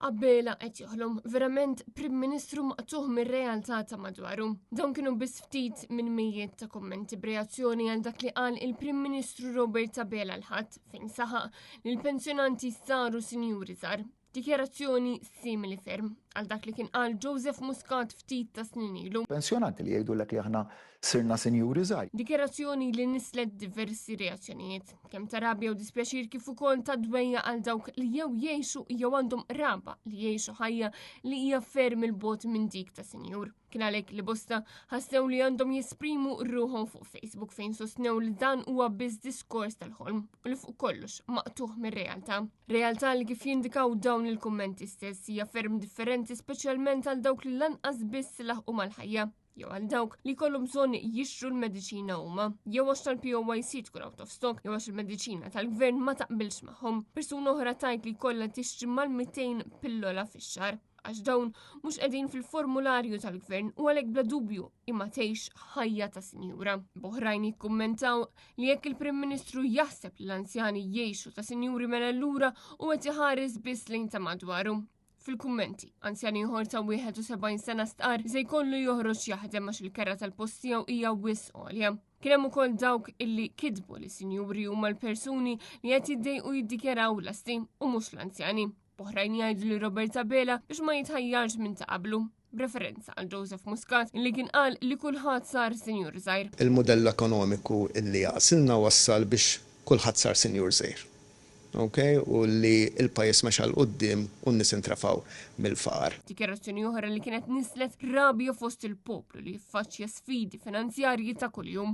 Qabbela qed joħlom verament Prim Ministru maqtuħ mir-realtà ta' madwaru. Dawn kienu biss ftit minn mijiet ta' kommenti b'reazzjoni għal dak li qal il-Prim Ministru Robert Tabela l-ħadd fejn saħaq li l-pensjonanti saru sinjuri żgħar. Dikjarazzjoni simili ferm għal dak li kien qal Joseph Muscat ftit ta' snin ilu. Pensjonanti li jgħidulek li aħna sirna sinjuri żgħar. Dikjarazzjoni li nislet diversi reazzjonijiet, kemm ta' rabja u dispjaċir kif ukoll ta' dwejja għal dawk li jew jgħixu jew għandhom raba li jgħixu ħajja li hija ferm il-bot minn dik ta' sinjur. Kien għalhekk li bosta ħassew li għandhom jesprimu ruħhom fuq Facebook fejn sostnew li dan huwa biss diskors tal-ħolm u li fuq kollox maqtuħ mir-realtà. Realtà li kif jindikaw dawn il-kummenti stess hija ferm differenti speċjalment għal dawk li lanqas biss laħqu mal-ħajja jew għal dawk li kollhom bżonn jixtru l-mediċina huma, jew għax tal-POYC tkun out of stock, jew għax il-mediċina tal-gvern ma taqbilx magħhom. Persuna oħra tajt li kollha tixtri mal-200 pillola fix-xahar għax dawn mhux qegħdin fil-formularju tal-gvern u għalhekk bla dubju imma tgħix ħajja ta' sinjura. Boħrajn jikkummentaw li jekk il-Prim Ministru jaħseb li l-anzjani jgħixu ta' sinjuri mela allura u qed iħares biss lejn ta' madwaru. Fil-kummenti, anzjani ieħor ta' 71 sena stqar se jkollu joħroġ jaħdem għax il-kera tal-post tiegħu hija wisq għolja. Kien hemm ukoll dawk illi kitbu li sinjuri huma l-persuni li qed jiddejqu jiddikjaraw lasti u mhux l-anzjani. Oħrajn jgħidu li Robert Tabela biex ma jitħajjarx minn ta' qablu, b'referenza għal Joseph Muscat illi kien qal li kulħadd sar sinjur żgħir. Il-modell ekonomiku illi jasilna wassal biex kulħadd sar sinjur żgħir. U li il-pajis mexa l-qoddim u n-nis intrafaw mill-faqar. Dikjarazzjoni oħra li kienet nislet rabja fost il-poplu li jiffaċċja sfidi finanzjarji ta' kuljum.